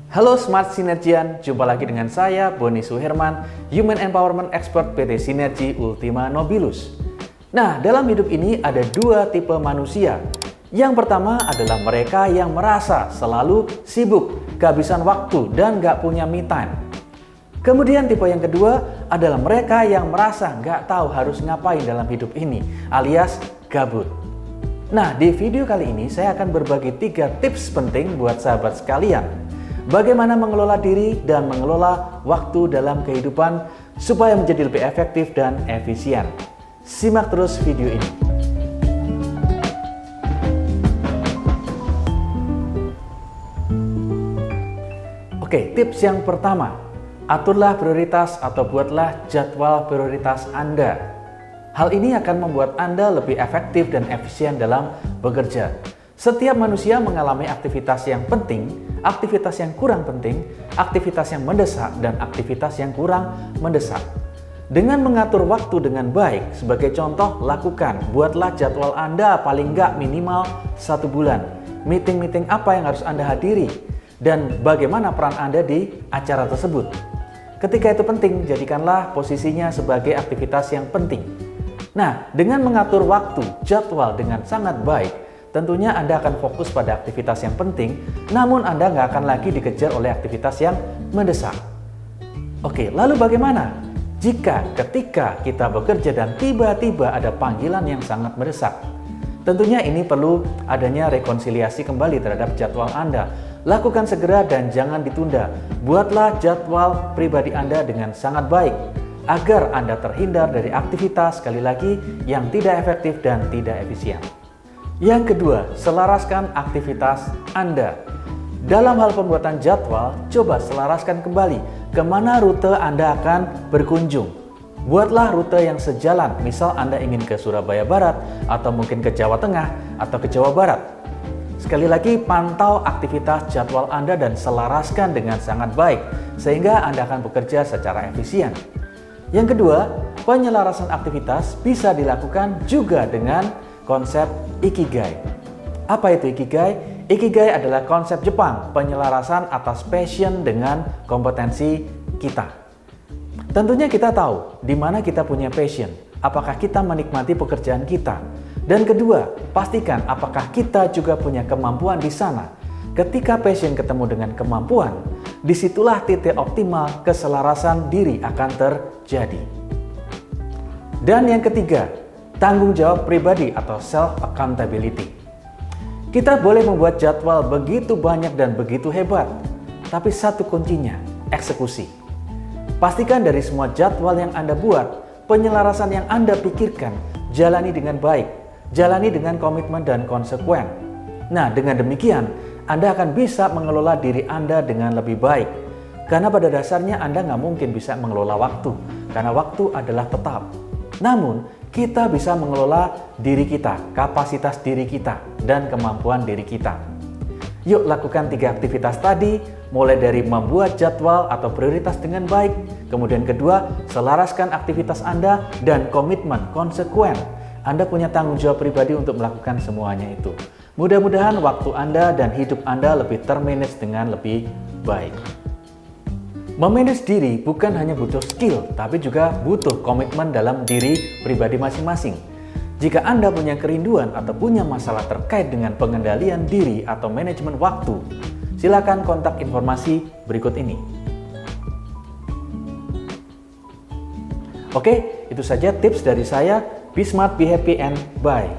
Halo Smart Synergian, jumpa lagi dengan saya Boni Suherman, Human Empowerment Expert PT Sinergi Ultima Nobilus. Nah, dalam hidup ini ada dua tipe manusia. Yang pertama adalah mereka yang merasa selalu sibuk, kehabisan waktu, dan gak punya me time. Kemudian tipe yang kedua adalah mereka yang merasa gak tahu harus ngapain dalam hidup ini, alias gabut. Nah, di video kali ini saya akan berbagi 3 tips penting buat sahabat sekalian. Bagaimana mengelola diri dan mengelola waktu dalam kehidupan supaya menjadi lebih efektif dan efisien. Simak terus video ini. Oke, tips yang pertama, aturlah prioritas atau buatlah jadwal prioritas Anda. Hal ini akan membuat Anda lebih efektif dan efisien dalam bekerja. Setiap manusia mengalami aktivitas yang penting, aktivitas yang kurang penting, aktivitas yang mendesak, dan aktivitas yang kurang mendesak. Dengan mengatur waktu dengan baik, sebagai contoh, buatlah jadwal Anda paling nggak minimal 1 bulan. Meeting-meeting apa yang harus Anda hadiri, dan bagaimana peran Anda di acara tersebut. Ketika itu penting, jadikanlah posisinya sebagai aktivitas yang penting. Nah, dengan mengatur waktu, jadwal dengan sangat baik, tentunya Anda akan fokus pada aktivitas yang penting, namun Anda nggak akan lagi dikejar oleh aktivitas yang mendesak. Oke, lalu bagaimana jika ketika kita bekerja dan tiba-tiba ada panggilan yang sangat mendesak? Tentunya ini perlu adanya rekonsiliasi kembali terhadap jadwal Anda. Lakukan segera dan jangan ditunda. Buatlah jadwal pribadi Anda dengan sangat baik, agar Anda terhindar dari aktivitas, sekali lagi, yang tidak efektif dan tidak efisien. Yang kedua, selaraskan aktivitas Anda. Dalam hal pembuatan jadwal, coba selaraskan kembali kemana rute Anda akan berkunjung. Buatlah rute yang sejalan, misal Anda ingin ke Surabaya Barat, atau mungkin ke Jawa Tengah, atau ke Jawa Barat. Sekali lagi, pantau aktivitas jadwal Anda dan selaraskan dengan sangat baik, sehingga Anda akan bekerja secara efisien. Yang kedua, penyelarasan aktivitas bisa dilakukan juga dengan konsep Ikigai. Apa itu Ikigai? Ikigai adalah konsep Jepang, penyelarasan atas passion dengan kompetensi kita. Tentunya kita tahu di mana kita punya passion, apakah kita menikmati pekerjaan kita. Dan kedua, pastikan apakah kita juga punya kemampuan di sana. Ketika passion ketemu dengan kemampuan, disitulah titik optimal keselarasan diri akan terjadi. Dan yang ketiga, tanggung jawab pribadi atau self-accountability. Kita boleh membuat jadwal begitu banyak dan begitu hebat, tapi satu kuncinya, eksekusi. Pastikan dari semua jadwal yang Anda buat, penyelarasan yang Anda pikirkan, jalani dengan baik, jalani dengan komitmen dan konsekuen. Nah, dengan demikian, Anda akan bisa mengelola diri Anda dengan lebih baik. Karena pada dasarnya Anda nggak mungkin bisa mengelola waktu, karena waktu adalah tetap. Namun, kita bisa mengelola diri kita, kapasitas diri kita, dan kemampuan diri kita. Yuk lakukan 3 aktivitas tadi, mulai dari membuat jadwal atau prioritas dengan baik, kemudian kedua, selaraskan aktivitas Anda, dan komitmen, konsekuen. Anda punya tanggung jawab pribadi untuk melakukan semuanya itu. Mudah-mudahan waktu Anda dan hidup Anda lebih termanage dengan lebih baik. Memanage diri bukan hanya butuh skill, tapi juga butuh komitmen dalam diri pribadi masing-masing. Jika Anda punya kerinduan atau punya masalah terkait dengan pengendalian diri atau manajemen waktu, silakan kontak informasi berikut ini. Oke, itu saja tips dari saya. Be smart, be happy, and bye.